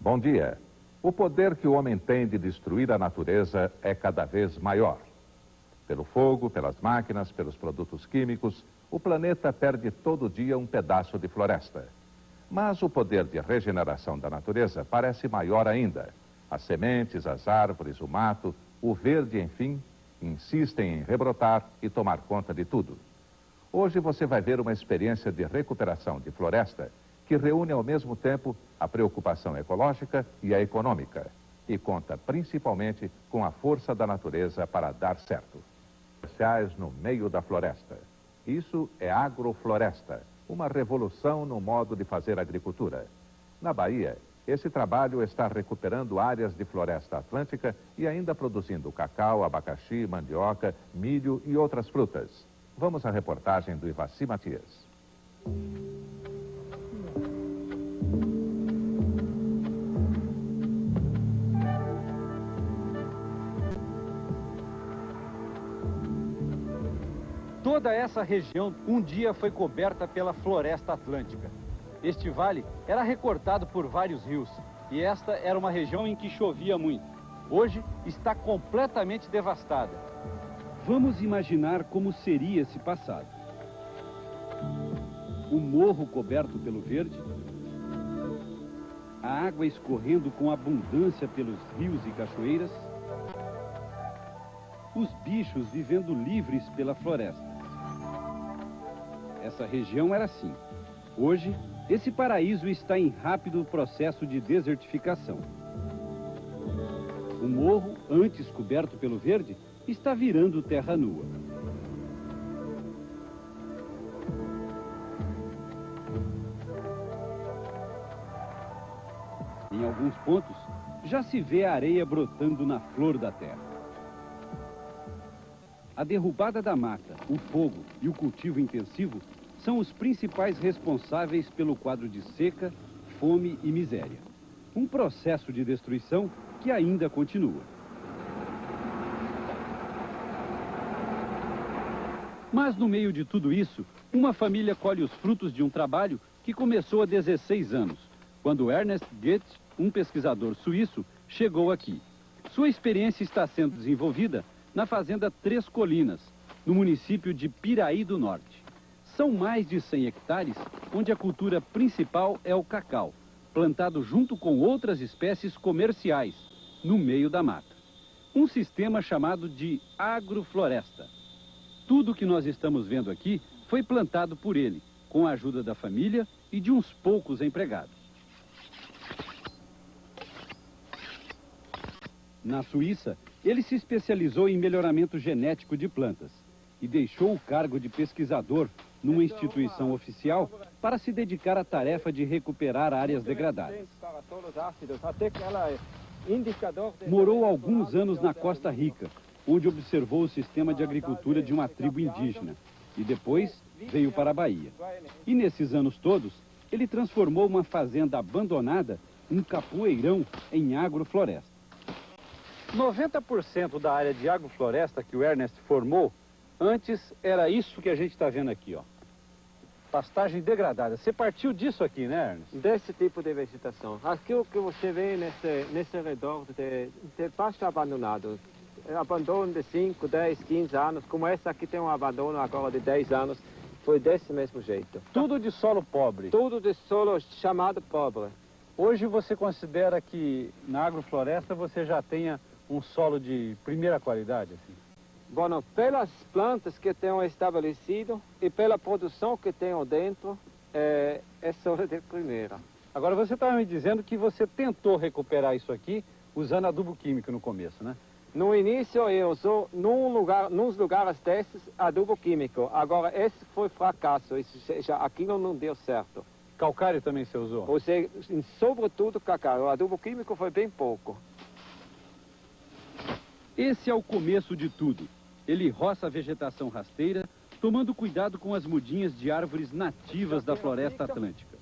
Bom dia. O poder que o homem tem de destruir a natureza é cada vez maior. Pelo fogo, pelas máquinas, pelos produtos químicos, o planeta perde todo dia um pedaço de floresta. Mas o poder de regeneração da natureza parece maior ainda. As sementes, as árvores, o mato, o verde, enfim, insistem em rebrotar e tomar conta de tudo. Hoje você vai ver uma experiência de recuperação de floresta que reúne ao mesmo tempo a preocupação ecológica e a econômica e conta principalmente com a força da natureza para dar certo. Comerciais no meio da floresta. Isso é agrofloresta, uma revolução no modo de fazer agricultura. Na Bahia, esse trabalho está recuperando áreas de floresta atlântica e ainda produzindo cacau, abacaxi, mandioca, milho e outras frutas. Vamos à reportagem do Ivaci Matias. Toda essa região um dia foi coberta pela floresta atlântica. Este vale era recortado por vários rios e esta era uma região em que chovia muito. Hoje está completamente devastada. Vamos imaginar como seria esse passado. O morro coberto pelo verde, a água escorrendo com abundância pelos rios e cachoeiras, os bichos vivendo livres pela floresta. Essa região era assim. Hoje, esse paraíso está em rápido processo de desertificação. O morro, antes coberto pelo verde, está virando terra nua. Em alguns pontos, já se vê a areia brotando na flor da terra. A derrubada da mata, o fogo e o cultivo intensivo são os principais responsáveis pelo quadro de seca, fome e miséria. Um processo de destruição que ainda continua. Mas no meio de tudo isso, uma família colhe os frutos de um trabalho que começou há 16 anos, quando Ernest Goethe, um pesquisador suíço, chegou aqui. Sua experiência está sendo desenvolvida na fazenda Três Colinas, no município de Piraí do Norte. São mais de 100 hectares, onde a cultura principal é o cacau, plantado junto com outras espécies comerciais, no meio da mata. Um sistema chamado de agrofloresta. Tudo que nós estamos vendo aqui foi plantado por ele, com a ajuda da família e de uns poucos empregados. Na Suíça, ele se especializou em melhoramento genético de plantas e deixou o cargo de pesquisador numa instituição oficial para se dedicar à tarefa de recuperar áreas degradadas. Morou alguns anos na Costa Rica, onde observou o sistema de agricultura de uma tribo indígena, e depois veio para a Bahia. E nesses anos todos, ele transformou uma fazenda abandonada, um capoeirão, em agrofloresta. 90% da área de agrofloresta que o Ernest formou, antes era isso que a gente está vendo aqui, ó. Pastagem degradada. Você partiu disso aqui, né, Ernest? Desse tipo de vegetação. Aquilo que você vê nesse redor de pasto abandonado. Abandono de 5, 10, 15 anos, como essa aqui tem um abandono agora de 10 anos, foi desse mesmo jeito. Tudo de solo pobre? Tudo de solo chamado pobre. Hoje você considera que na agrofloresta você já tenha um solo de primeira qualidade, assim? Bom, pelas plantas que tenham estabelecido e pela produção que tenham dentro, é solo de primeira. Agora você estava me dizendo que você tentou recuperar isso aqui usando adubo químico no começo, né? No início eu usou nos lugares desses adubo químico. Agora esse foi fracasso, aquilo não deu certo. Calcário também você usou? Usei sobretudo cacau, o adubo químico foi bem pouco. Esse é o começo de tudo. Ele roça a vegetação rasteira, tomando cuidado com as mudinhas de árvores nativas da floresta atlântica.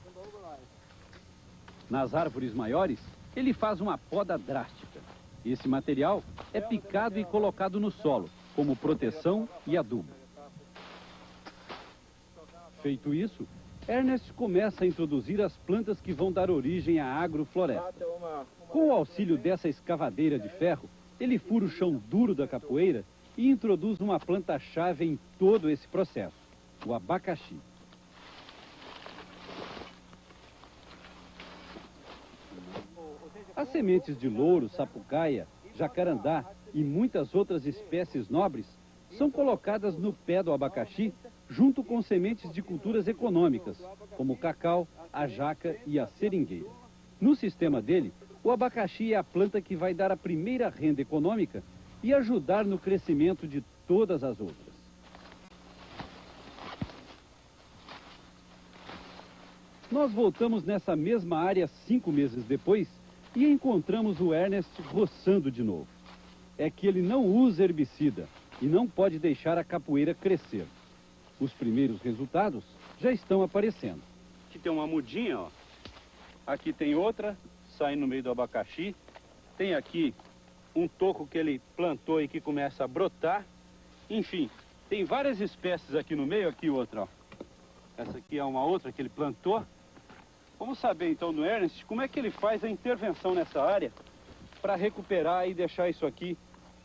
Nas árvores maiores, ele faz uma poda drástica. Esse material é picado e colocado no solo, como proteção e adubo. Feito isso, Ernest começa a introduzir as plantas que vão dar origem à agrofloresta. Com o auxílio dessa escavadeira de ferro, ele fura o chão duro da capoeira e introduz uma planta-chave em todo esse processo, o abacaxi. As sementes de louro, sapucaia, jacarandá e muitas outras espécies nobres são colocadas no pé do abacaxi junto com sementes de culturas econômicas, como o cacau, a jaca e a seringueira. No sistema dele, o abacaxi é a planta que vai dar a primeira renda econômica e ajudar no crescimento de todas as outras. Nós voltamos nessa mesma área 5 meses depois e encontramos o Ernest roçando de novo. É que ele não usa herbicida e não pode deixar a capoeira crescer. Os primeiros resultados já estão aparecendo. Aqui tem uma mudinha, ó. Aqui tem outra, saindo no meio do abacaxi. Tem aqui um toco que ele plantou e que começa a brotar. Enfim, tem várias espécies aqui no meio, aqui outra, ó. Essa aqui é uma outra que ele plantou. Vamos saber então do Ernest como é que ele faz a intervenção nessa área para recuperar e deixar isso aqui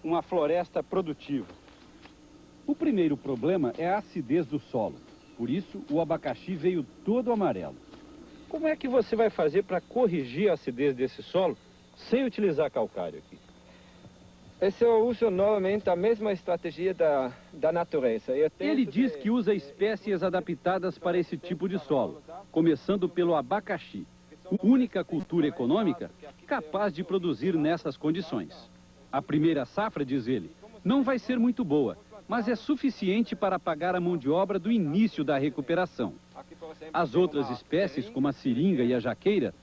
uma floresta produtiva. O primeiro problema é a acidez do solo. Por isso, o abacaxi veio todo amarelo. Como é que você vai fazer para corrigir a acidez desse solo sem utilizar calcário aqui? Eu uso novamente a mesma estratégia da natureza. Ele diz que usa espécies adaptadas para esse tipo de solo, começando pelo abacaxi, única cultura econômica capaz de produzir nessas condições. A primeira safra, diz ele, não vai ser muito boa, mas é suficiente para pagar a mão de obra do início da recuperação. As outras espécies, como a seringa e a jaqueira,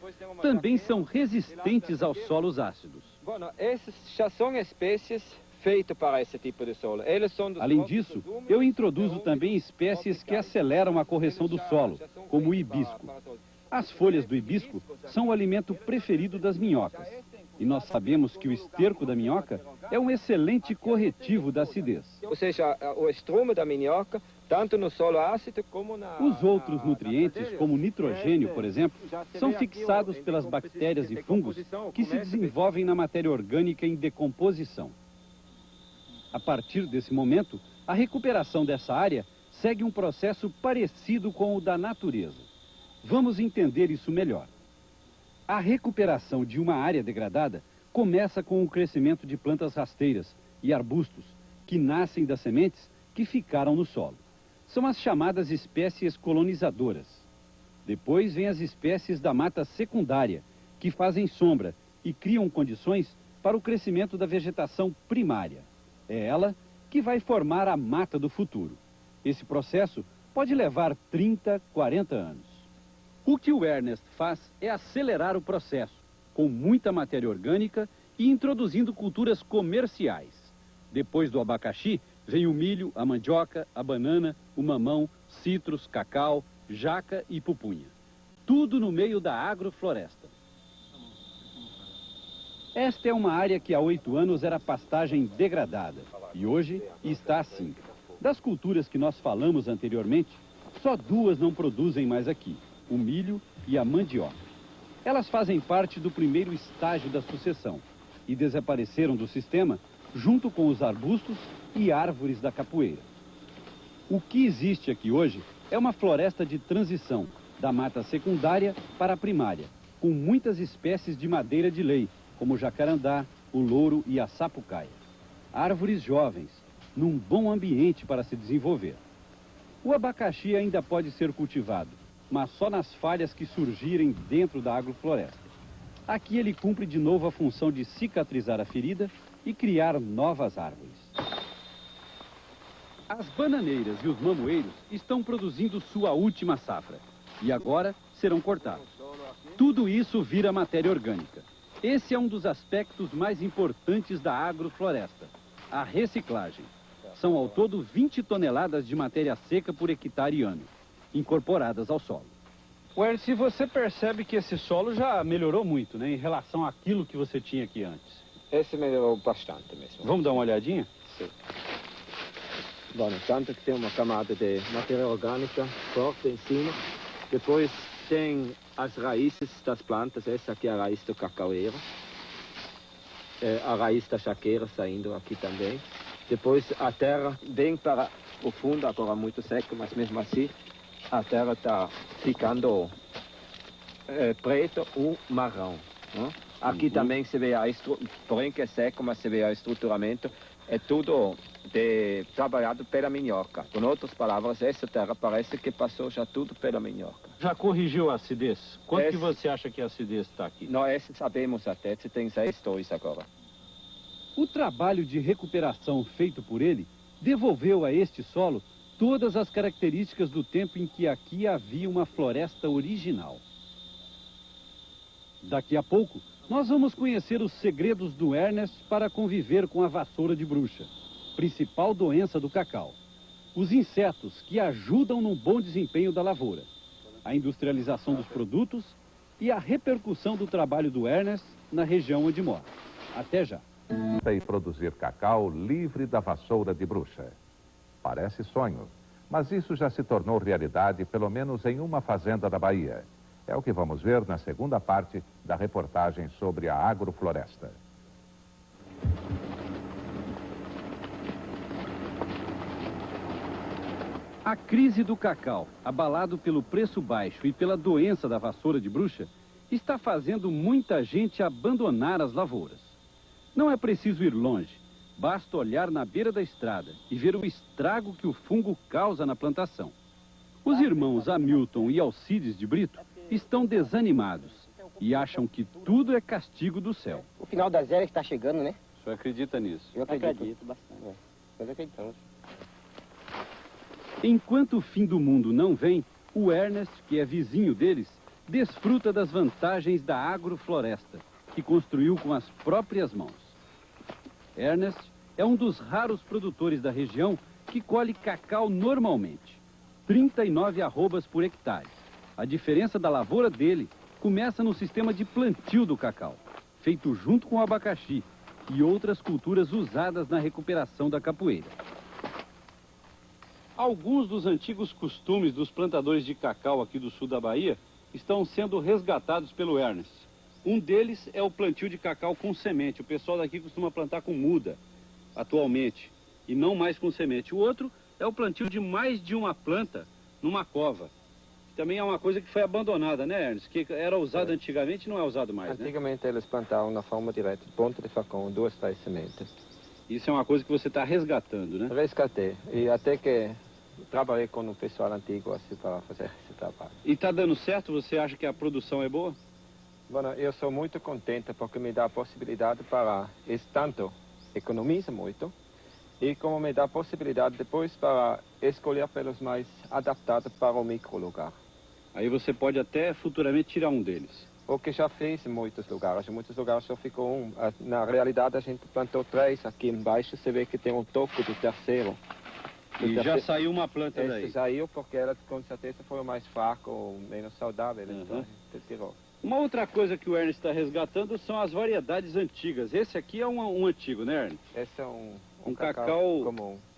também são resistentes aos solos ácidos. Essas já são espécies feitas para esse tipo de solo. Além disso, eu introduzo também espécies que aceleram a correção do solo, como o hibisco. As folhas do hibisco são o alimento preferido das minhocas. E nós sabemos que o esterco da minhoca é um excelente corretivo da acidez. Ou seja, o estrume da minhoca, tanto no solo ácido como na... Os outros nutrientes, como o nitrogênio, por exemplo, são fixados pelas bactérias e fungos que se desenvolvem na matéria orgânica em decomposição. A partir desse momento, a recuperação dessa área segue um processo parecido com o da natureza. Vamos entender isso melhor. A recuperação de uma área degradada começa com o crescimento de plantas rasteiras e arbustos que nascem das sementes que ficaram no solo. São as chamadas espécies colonizadoras. Depois vêm as espécies da mata secundária, que fazem sombra e criam condições para o crescimento da vegetação primária. É ela que vai formar a mata do futuro. Esse processo pode levar 30, 40 anos. O que o Ernest faz é acelerar o processo, com muita matéria orgânica e introduzindo culturas comerciais. Depois do abacaxi, vem o milho, a mandioca, a banana, o mamão, citros, cacau, jaca e pupunha. Tudo no meio da agrofloresta. Esta é uma área que há 8 anos era pastagem degradada e hoje está assim. Das culturas que nós falamos anteriormente, só 2 não produzem mais aqui, o milho e a mandioca. Elas fazem parte do primeiro estágio da sucessão e desapareceram do sistema junto com os arbustos e árvores da capoeira. O que existe aqui hoje é uma floresta de transição da mata secundária para a primária, com muitas espécies de madeira de lei, como o jacarandá, o louro e a sapucaia. Árvores jovens, num bom ambiente para se desenvolver. O abacaxi ainda pode ser cultivado, mas só nas falhas que surgirem dentro da agrofloresta. Aqui ele cumpre de novo a função de cicatrizar a ferida e criar novas árvores. As bananeiras e os mamoeiros estão produzindo sua última safra e agora serão cortados. Tudo isso vira matéria orgânica. Esse é um dos aspectos mais importantes da agrofloresta, a reciclagem. São ao todo 20 toneladas de matéria seca por hectare e ano, incorporadas ao solo. Se você percebe que esse solo já melhorou muito, né, em relação àquilo que você tinha aqui antes. Esse melhorou bastante mesmo. Vamos dar uma olhadinha? Sim. Bom, tanto que tem uma camada de matéria orgânica forte em cima Depois tem as raízes das plantas, essa aqui é a raiz do cacaueiro. A raiz da chaqueira saindo aqui também. Depois a terra vem para o fundo, agora muito seco, mas mesmo assim a terra está ficando preto ou marrom. Né? Aqui também se vê porém que é seco, mas se vê o estruturamento. É tudo trabalhado pela minhoca. Com outras palavras, essa terra parece que passou já tudo pela minhoca. Já corrigiu a acidez? Quanto que você acha que a acidez está aqui? Nós sabemos até, se tem 6,2 agora. O trabalho de recuperação feito por ele devolveu a este solo todas as características do tempo em que aqui havia uma floresta original. Daqui a pouco, nós vamos conhecer os segredos do Ernest para conviver com a vassoura de bruxa, principal doença do cacau. Os insetos que ajudam no bom desempenho da lavoura, a industrialização dos produtos e a repercussão do trabalho do Ernest na região onde mora. Até já. E produzir cacau livre da vassoura de bruxa. Parece sonho, mas isso já se tornou realidade, pelo menos em uma fazenda da Bahia. É o que vamos ver na segunda parte da reportagem sobre a agrofloresta. A crise do cacau, abalado pelo preço baixo e pela doença da vassoura de bruxa, está fazendo muita gente abandonar as lavouras. Não é preciso ir longe, basta olhar na beira da estrada e ver o estrago que o fungo causa na plantação. Os irmãos Hamilton e Alcides de Brito estão desanimados e acham que tudo é castigo do céu. O final da zero está chegando, né? O senhor acredita nisso? Eu acredito bastante. Nós acreditamos. Enquanto o fim do mundo não vem, o Ernest, que é vizinho deles, desfruta das vantagens da agrofloresta, que construiu com as próprias mãos. Ernest é um dos raros produtores da região que colhe cacau normalmente, 39 arrobas por hectare. A diferença da lavoura dele começa no sistema de plantio do cacau, feito junto com o abacaxi e outras culturas usadas na recuperação da capoeira. Alguns dos antigos costumes dos plantadores de cacau aqui do sul da Bahia estão sendo resgatados pelo Ernest. Um deles é o plantio de cacau com semente. O pessoal daqui costuma plantar com muda, atualmente, e não mais com semente. O outro é o plantio de mais de uma planta numa cova. Também é uma coisa que foi abandonada, né, Ernest? Que era usado antigamente e não é usado mais, né? Antigamente eles plantavam na forma direta, ponta de facão, 2, 3 sementes. Isso é uma coisa que você está resgatando, né? Resgatei, e até que trabalhei com o pessoal antigo assim para fazer esse trabalho. E está dando certo? Você acha que a produção é boa? Bom, eu sou muito contente porque me dá a possibilidade para, tanto economiza muito, e como me dá a possibilidade depois para escolher pelos mais adaptados para o microlugar. Aí você pode até futuramente tirar um deles. O que já fez em muitos lugares só ficou um. Na realidade a gente plantou 3, aqui embaixo você vê que tem um toco do terceiro. E já saiu uma planta daí? Esse saiu porque ela com certeza foi o mais fraco, menos saudável, então a gente tirou. Uma outra coisa que o Ernest está resgatando são as variedades antigas. Esse aqui é um antigo, né, Ernest? Esse é um cacau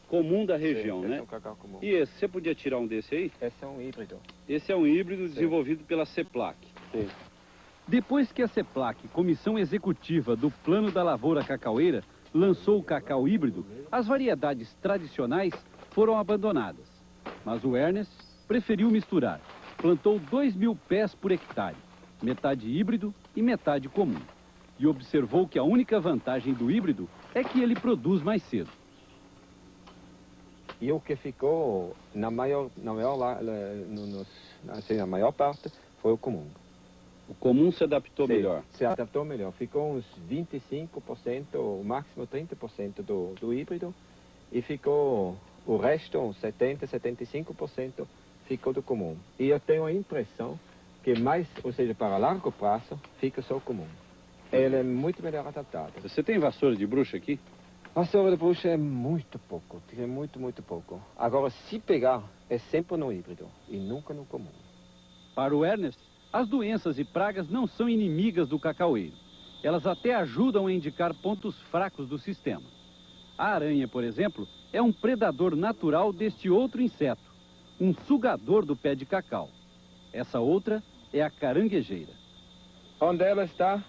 comum da região, sim, né? Esse é um cacau comum. E esse, você podia tirar um desse aí? Esse é um híbrido. Esse é um híbrido desenvolvido pela CEPLAC. Sim. Depois que a CEPLAC, Comissão Executiva do Plano da Lavoura Cacaueira, lançou o cacau híbrido, as variedades tradicionais foram abandonadas. Mas o Ernest preferiu misturar. Plantou 2.000 pés por hectare, metade híbrido e metade comum. E observou que a única vantagem do híbrido é que ele produz mais cedo. E o que ficou na maior parte foi o comum. O comum se adaptou melhor? Se adaptou melhor. Ficou uns 25%, o máximo 30% do híbrido. E ficou o resto, uns 70%, 75% ficou do comum. E eu tenho a impressão que mais, ou seja, para largo prazo, fica só o comum. Ele é muito melhor adaptado. Você tem vassoura de bruxa aqui? Vassoura de bruxa é muito pouco, é muito pouco. Agora, se pegar, é sempre no híbrido e nunca no comum. Para o Ernest, as doenças e pragas não são inimigas do cacaueiro. Elas até ajudam a indicar pontos fracos do sistema. A aranha, por exemplo, é um predador natural deste outro inseto, um sugador do pé de cacau. Essa outra é a caranguejeira. Onde ela está,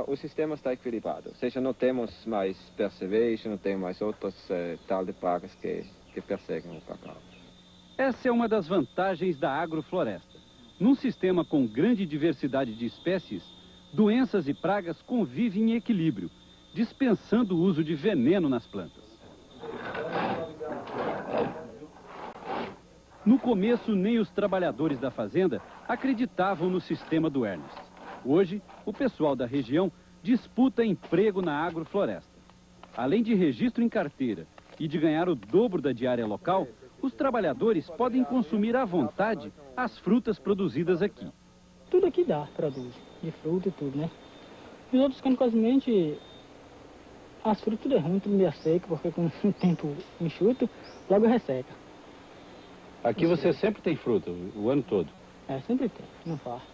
o sistema está equilibrado. Ou seja, não temos mais percevejo, não temos mais outros tal de pragas que perseguem o cacau. Essa é uma das vantagens da agrofloresta. Num sistema com grande diversidade de espécies, doenças e pragas convivem em equilíbrio, dispensando o uso de veneno nas plantas. No começo, nem os trabalhadores da fazenda acreditavam no sistema do Ernest. Hoje, o pessoal da região disputa emprego na agrofloresta. Além de registro em carteira e de ganhar o dobro da diária local, os trabalhadores podem consumir à vontade as frutas produzidas aqui. Tudo aqui dá, produz, de fruta e tudo, né? Os outros canos, quase as frutas tudo é ruim, tudo meio seco, porque com o tempo enxuto, logo resseca. Aqui você sempre tem fruta, o ano todo? É, sempre tem, não falta.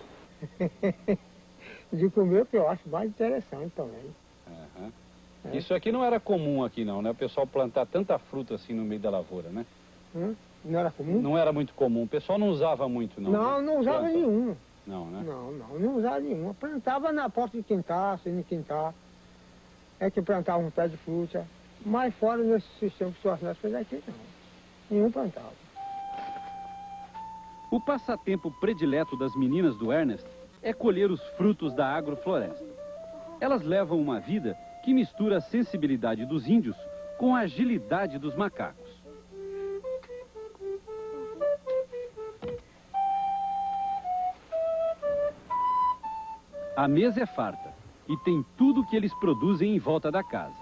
De comer o que eu acho mais interessante também. Uhum. É. Isso aqui não era comum aqui não, né? O pessoal plantar tanta fruta assim no meio da lavoura, né? Não era comum? Não era muito comum, o pessoal não usava muito não. Não, né? não usava nenhum. Não, né? Não usava nenhuma. Plantava na porta de quintal, assim, no quintal. É que plantava um pé de fruta. Mas fora desse sistema que nós fizemos aqui, não. Nenhum plantava. O passatempo predileto das meninas do Ernest é colher os frutos da agrofloresta. Elas levam uma vida que mistura a sensibilidade dos índios com a agilidade dos macacos. A mesa é farta e tem tudo o que eles produzem em volta da casa,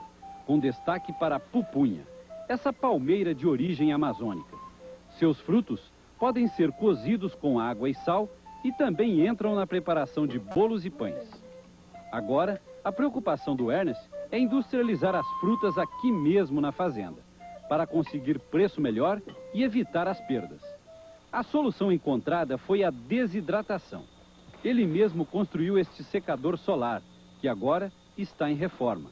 com destaque para a pupunha, essa palmeira de origem amazônica. Seus frutos podem ser cozidos com água e sal e também entram na preparação de bolos e pães. Agora, a preocupação do Ernest é industrializar as frutas aqui mesmo na fazenda, para conseguir preço melhor e evitar as perdas. A solução encontrada foi a desidratação. Ele mesmo construiu este secador solar, que agora está em reforma.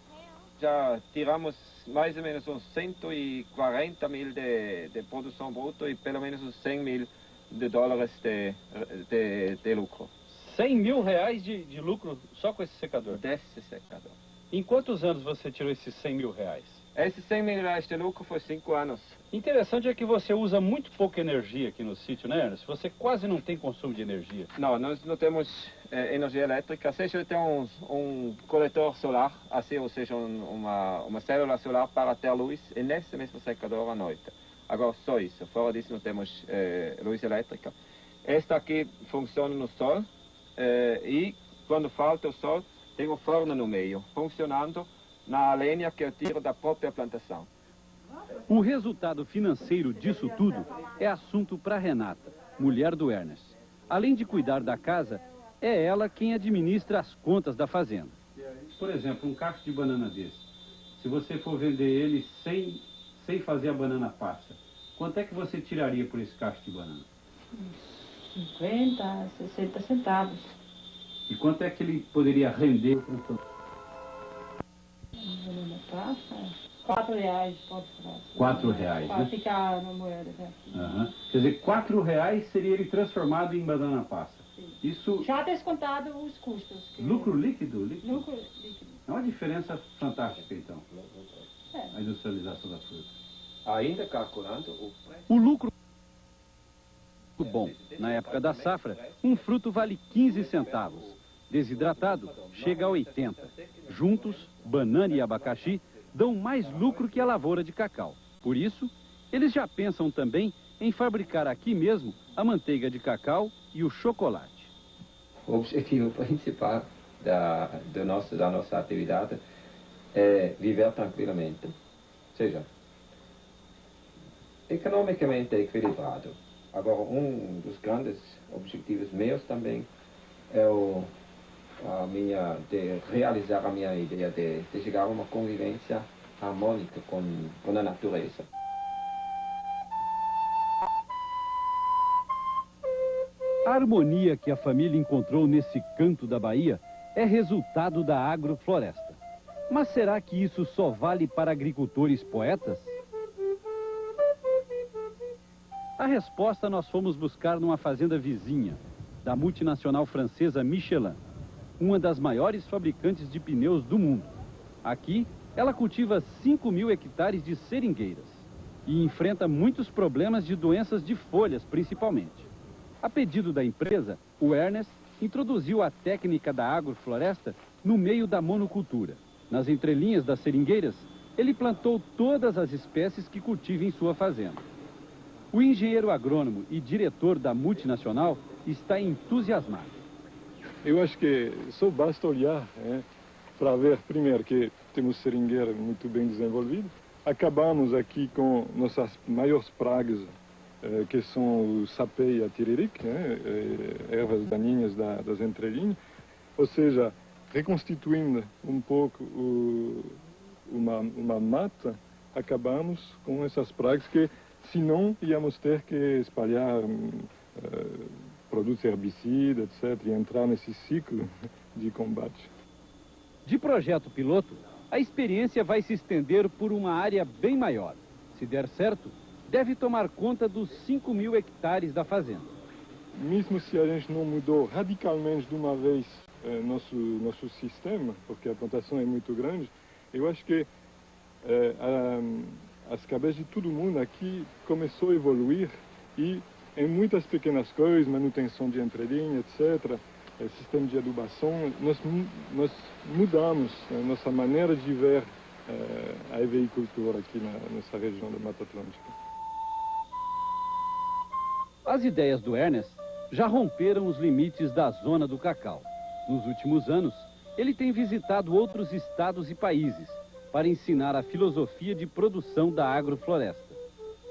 Já tiramos mais ou menos uns 140 mil de produção bruta e pelo menos uns 100 mil de dólares de lucro. 100 mil reais de lucro só com esse secador? Desse secador. Em quantos anos você tirou esses 100 mil reais? Esses 100 mil reais de lucro foi 5 anos. Interessante é que você usa muito pouca energia aqui no sítio, né, Ernest? Você quase não tem consumo de energia. Não, nós não temos energia elétrica. Seja tem um coletor solar, assim, ou seja, uma célula solar para ter luz, e nesse mesmo secador à noite. Agora, só isso. Fora disso, não temos luz elétrica. Esta aqui funciona no sol, e quando falta o sol, tem um forno no meio, funcionando na lenha que eu tiro da própria plantação. O resultado financeiro disso tudo é assunto para Renata, mulher do Ernest. Além de cuidar da casa, é ela quem administra as contas da fazenda. Por exemplo, um cacho de banana desse, se você for vender ele sem fazer a banana passa, quanto é que você tiraria por esse cacho de banana? 50, 60 centavos. E quanto é que ele poderia render? Banana passa, 4 reais, pode falar. 4 reais, para né? ficar na moeda, né? Uhum. Quer dizer, 4 reais seria ele transformado em banana passa. Isso... Já descontado os custos. Lucro líquido? Lucro líquido. É uma diferença fantástica, então, É. a industrialização da fruta. Ainda calculando o preço. O lucro bom. Na época da safra, um fruto vale 15 centavos. Desidratado, chega a 80. Juntos, banana e abacaxi dão mais lucro que a lavoura de cacau. Por isso, eles já pensam também em fabricar aqui mesmo a manteiga de cacau e o chocolate. O objetivo principal da nossa atividade é viver tranquilamente, ou seja, economicamente equilibrado. Agora, um dos grandes objetivos meus também é de realizar a minha ideia de chegar a uma convivência harmônica com a natureza. A harmonia que a família encontrou nesse canto da Bahia é resultado da agrofloresta. Mas será que isso só vale para agricultores poetas? A resposta nós fomos buscar numa fazenda vizinha, da multinacional francesa Michelin, uma das maiores fabricantes de pneus do mundo. Aqui, ela cultiva 5.000 hectares de seringueiras e enfrenta muitos problemas de doenças de folhas, principalmente. A pedido da empresa, o Ernest introduziu a técnica da agrofloresta no meio da monocultura. Nas entrelinhas das seringueiras, ele plantou todas as espécies que cultiva em sua fazenda. O engenheiro agrônomo e diretor da multinacional está entusiasmado. Eu acho que só basta olhar para ver, primeiro, que temos seringueira muito bem desenvolvida. Acabamos aqui com nossas maiores pragas, que são o sapé e a tiririca, ervas daninhas das entrelinhas. Ou seja, reconstituindo um pouco uma mata, acabamos com essas pragas que, senão, íamos ter que espalhar produtos herbicidas, etc., e entrar nesse ciclo de combate. De projeto piloto, a experiência vai se estender por uma área bem maior. Se der certo, deve tomar conta dos 5.000 hectares da fazenda. Mesmo se a gente não mudou radicalmente de uma vez nosso sistema, porque a plantação é muito grande, eu acho que as cabeças de todo mundo aqui começou a evoluir e em muitas pequenas coisas, manutenção de entrelinha, etc., sistema de adubação, nós mudamos a nossa maneira de ver a aveicultura aqui nessa região da Mata Atlântica. As ideias do Ernest já romperam os limites da zona do cacau. Nos últimos anos, ele tem visitado outros estados e países para ensinar a filosofia de produção da agrofloresta.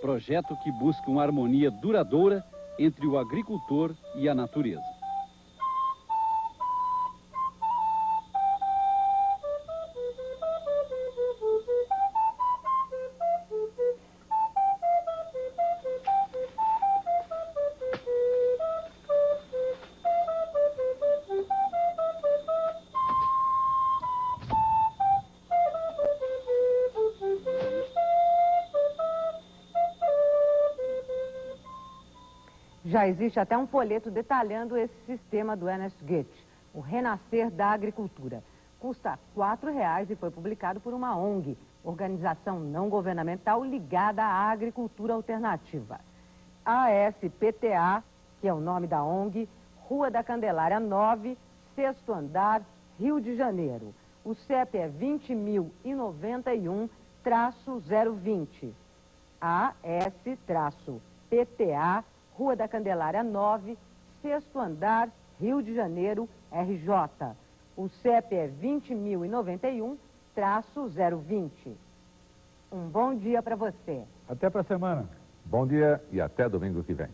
Projeto que busca uma harmonia duradoura entre o agricultor e a natureza. Já existe até um folheto detalhando esse sistema do Ernest Goethe, o renascer da agricultura. Custa R$4 e foi publicado por uma ONG, organização não governamental ligada à agricultura alternativa. ASPTA, que é o nome da ONG, Rua da Candelária 9, 6º andar, Rio de Janeiro. O CEP é 20.091-020. AS-PTA, Rua da Candelária 9, 6º andar, Rio de Janeiro, RJ. O CEP é 20.091-020. Um bom dia para você. Até para a semana. Bom dia e até domingo que vem.